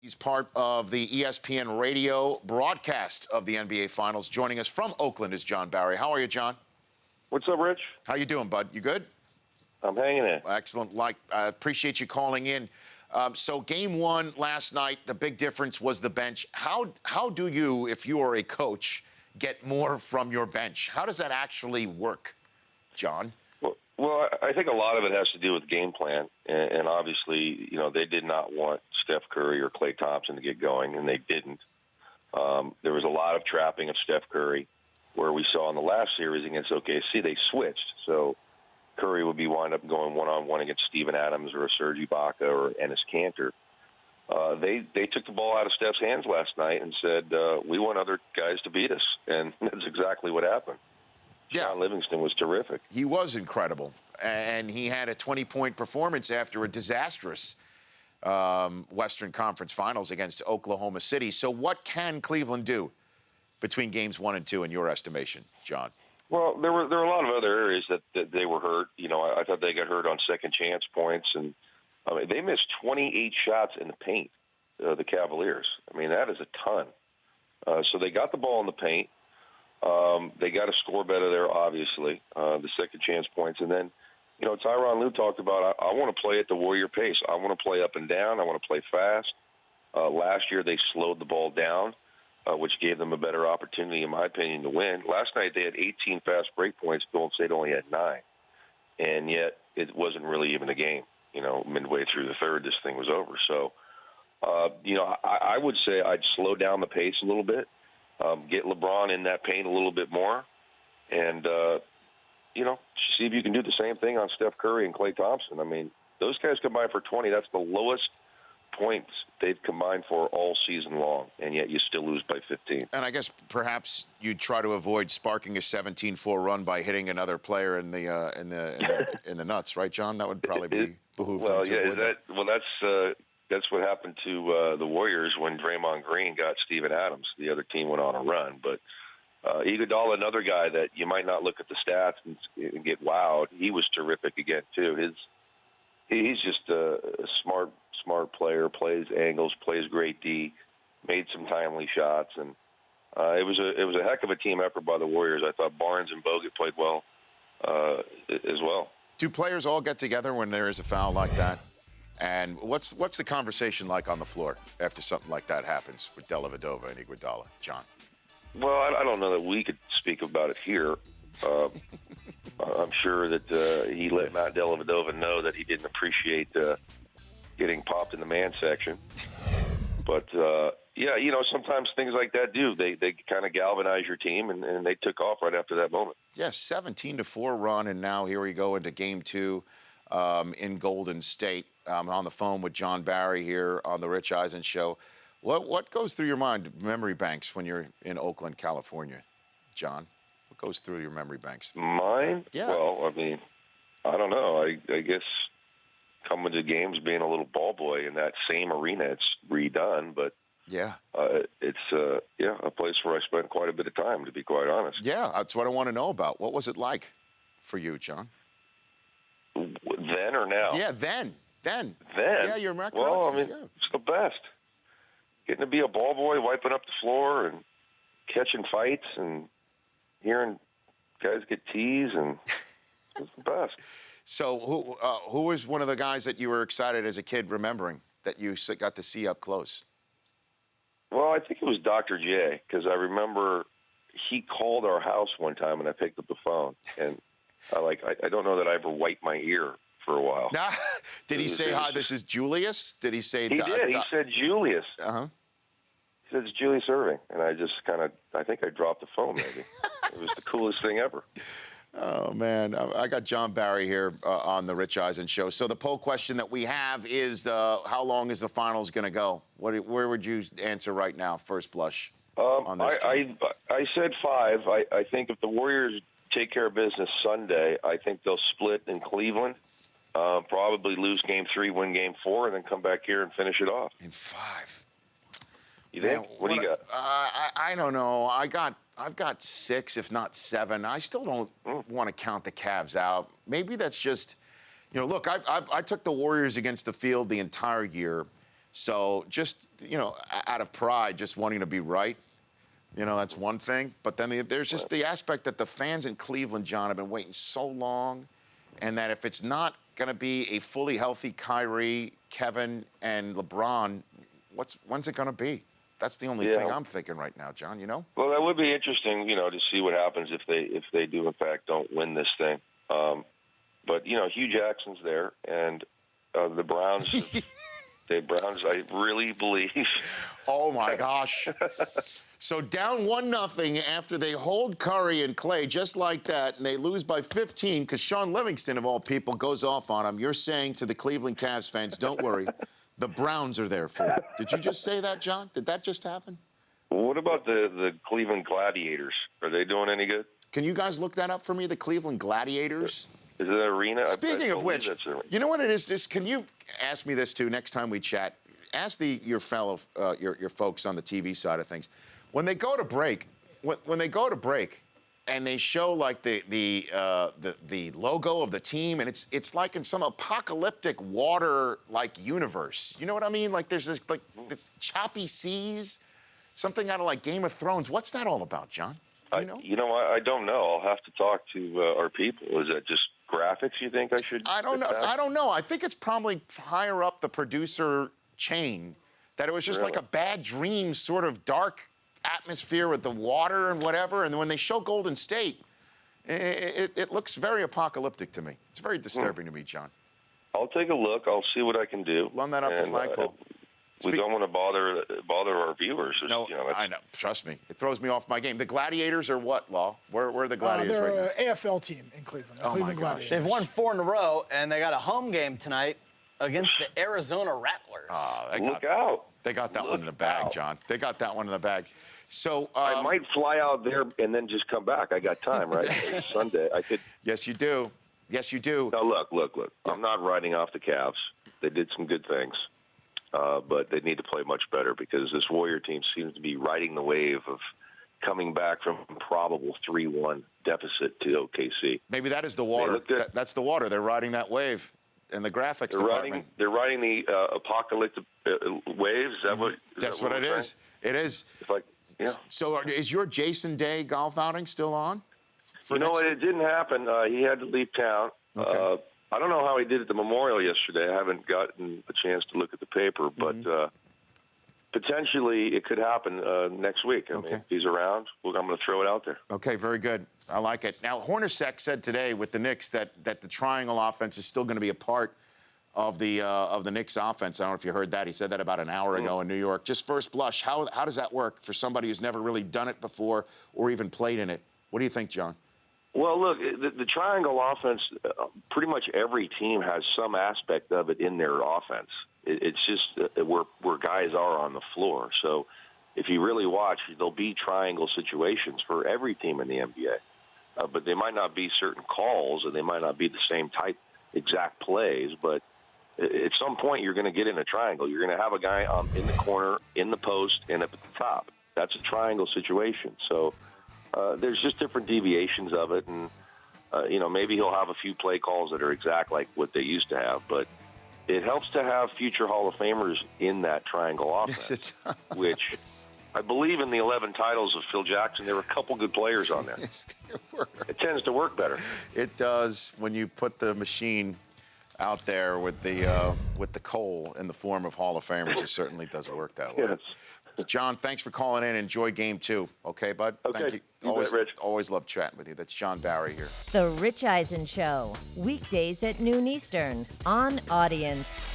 He's part of the ESPN radio broadcast of the NBA Finals. Joining us from Oakland is John Barry. How are you, John? What's up, Rich? How you doing, bud? You good? I'm hanging in. Excellent. I appreciate you calling in. So game one last night, the big difference was the bench. How do you, if you are a coach, get more from your bench? How does that actually work, John? Well, I think a lot of it has to do with game plan, and obviously, they did not want Steph Curry or Klay Thompson to get going, and they didn't. There was a lot of trapping of Steph Curry, where we saw in the last series against OKC, they switched. So Curry would be wind up going one-on-one against Steven Adams or a Serge Ibaka or Enes Kanter. They took the ball out of Steph's hands last night and said, we want other guys to beat us, and that's exactly what happened. Yeah. John Livingston was terrific. He was incredible, and he had a 20-point performance after a disastrous Western Conference Finals against Oklahoma City. So what can Cleveland do between games 1 and 2 in your estimation, John? Well, there were a lot of other areas that they were hurt. I thought they got hurt on second chance points, and they missed 28 shots in the paint, the Cavaliers. That is a ton. So they got the ball in the paint. They got to score better there, obviously, the second chance points. And then, Tyronn Lue talked about, I want to play at the Warrior pace. I want to play up and down. I want to play fast. Last year they slowed the ball down, which gave them a better opportunity, in my opinion, to win. Last night they had 18 fast break points. Golden State only had 9. And yet it wasn't really even a game. Midway through the third, this thing was over. So, I would say I'd slow down the pace a little bit. Get LeBron in that paint a little bit more, and, see if you can do the same thing on Steph Curry and Klay Thompson. Those guys combined for 20. That's the lowest points they've combined for all season long, and yet you still lose by 15. And I guess perhaps you'd try to avoid sparking a 17-4 run by hitting another player in the nuts, right, John? That would probably be behoove them to avoid that. That's what happened to the Warriors when Draymond Green got Steven Adams. The other team went on a run. But Iguodala, another guy that you might not look at the stats and get wowed, he was terrific again, too. He's just a smart player, plays angles, plays great D, made some timely shots. And it was a heck of a team effort by the Warriors. I thought Barnes and Bogut played well as well. Do players all get together when there is a foul like that? And what's the conversation like on the floor after something like that happens with Dellavedova and Iguodala, John? Well, I don't know that we could speak about it here. I'm sure that he let Matt Dellavedova know that he didn't appreciate getting popped in the man section. But, sometimes things like that do. They kind of galvanize your team, and they took off right after that moment. Yes, 17-4 run, and now here we go into game 2 in Golden State. I'm on the phone with John Barry here on the Rich Eisen Show. What goes through your mind, memory banks, when you're in Oakland, California, John? What goes through your memory banks? Mine? Yeah. Well, I don't know. I guess coming to games, being a little ball boy in that same arena, it's redone, but yeah, it's a place where I spent quite a bit of time, to be quite honest. Yeah, that's what I want to know about. What was it like for you, John? Then or now? Yeah, then. Yeah, you're correct. Well, Yeah. it's the best. Getting to be a ball boy, wiping up the floor and catching fights and hearing guys get teased, and it's the best. So who was one of the guys that you were excited as a kid remembering that you got to see up close? Well, I think it was Dr. J, because I remember he called our house one time, and I picked up the phone, and I don't know that I ever wiped my ear for a while. Did he say, hi, this is Julius? Did he say... He did. He said Julius. Uh-huh. He said, it's Julius Irving. And I just I think I dropped the phone, maybe. It was the coolest thing ever. Oh, man. I got John Barry here on the Rich Eisen Show. So the poll question that we have is, how long is the finals going to go? Where would you answer right now, first blush, on this team? I said 5. I think if the Warriors take care of business Sunday, I think they'll split in Cleveland, probably lose game 3, win game 4, and then come back here and finish it off. In 5. You think? What do you got? I don't know. I've got 6, if not 7. I still don't want to count the Cavs out. Maybe that's just, look, I took the Warriors against the field the entire year. So just, out of pride, just wanting to be right, that's one thing. But then there's just the aspect that the fans in Cleveland, John, have been waiting so long, and that if it's not going to be a fully healthy Kyrie, Kevin, and LeBron, when's it going to be? That's the only thing I'm thinking right now, John. Well, that would be interesting, to see what happens if they do in fact don't win this thing. But Hugh Jackson's there, and the Browns. The Browns, I really believe. Oh my gosh! So down 1-0 after they hold Curry and Clay just like that, and they lose by 15 because Sean Livingston, of all people, goes off on them. You're saying to the Cleveland Cavs fans, "Don't worry, the Browns are there for you." Did you just say that, John? Did that just happen? What about the Cleveland Gladiators? Are they doing any good? Can you guys look that up for me? The Cleveland Gladiators. Is it an arena? Speaking of which, you know what it is? Can you ask me this too next time we chat? Ask your folks on the TV side of things. When they go to break, and they show like the logo of the team, and it's like in some apocalyptic water like universe. You know what I mean? Like there's this choppy seas, something out of like Game of Thrones. What's that all about, John? Do you know? I don't know. I'll have to talk to our people. Is that just graphics you think I should? I don't know. I don't know. I think it's probably higher up the producer chain, that it was just like a bad dream, sort of dark atmosphere with the water and whatever. And when they show Golden State, it looks very apocalyptic to me. It's very disturbing to me, John. I'll take a look. I'll see what I can do. Run that up the flagpole. We don't want to bother our viewers. No, I know. Trust me. It throws me off my game. The Gladiators are what, Law? Where are the Gladiators right now? They're an AFL team in Cleveland. Oh, Cleveland my gosh. Gladiators. They've won 4 in a row, and they got a home game tonight against the Arizona Rattlers. Look out. They got that one in the bag, John. They got that one in the bag. So I might fly out there and then just come back. I got time, right? It's Sunday. I could. Yes, you do. Yes, you do. Now, look. Yeah. I'm not writing off the Cavs. They did some good things. But they need to play much better because this Warrior team seems to be riding the wave of coming back from probable 3-1 deficit to OKC. Maybe that is the water. That's the water. They're riding that wave in the graphics department. They're riding the apocalyptic waves. Is that what? That's what it is. It is. It's like, yeah. So is your Jason Day golf outing still on? It didn't happen. He had to leave town. Okay. I don't know how he did at the Memorial yesterday. I haven't gotten a chance to look at the paper, but potentially it could happen next week. I mean, if he's around, I'm going to throw it out there. Okay, very good. I like it. Now, Hornacek said today with the Knicks that the triangle offense is still going to be a part of the Knicks offense. I don't know if you heard that. He said that about an hour ago in New York. Just first blush, how does that work for somebody who's never really done it before or even played in it? What do you think, John? Well, look, the triangle offense, pretty much every team has some aspect of it in their offense. It's just where guys are on the floor. So if you really watch, there'll be triangle situations for every team in the NBA. But they might not be certain calls, and they might not be the same type exact plays. But at some point, you're going to get in a triangle. You're going to have a guy in the corner, in the post, and up at the top. That's a triangle situation. So there's just different deviations of it, and maybe he'll have a few play calls that are exact like what they used to have, but it helps to have future Hall of Famers in that triangle offense, Yes, it does. which I believe in the 11 titles of Phil Jackson, there were a couple good players on there. Yes, there were. It tends to work better. It does when you put the machine out there with the coal in the form of Hall of Famers. It certainly does work that way. Yes. John, thanks for calling in. Enjoy game 2. Okay, bud? Okay. Thank you. You bet, Rich. Always love chatting with you. That's John Barry here. The Rich Eisen Show, weekdays at noon Eastern on Audience.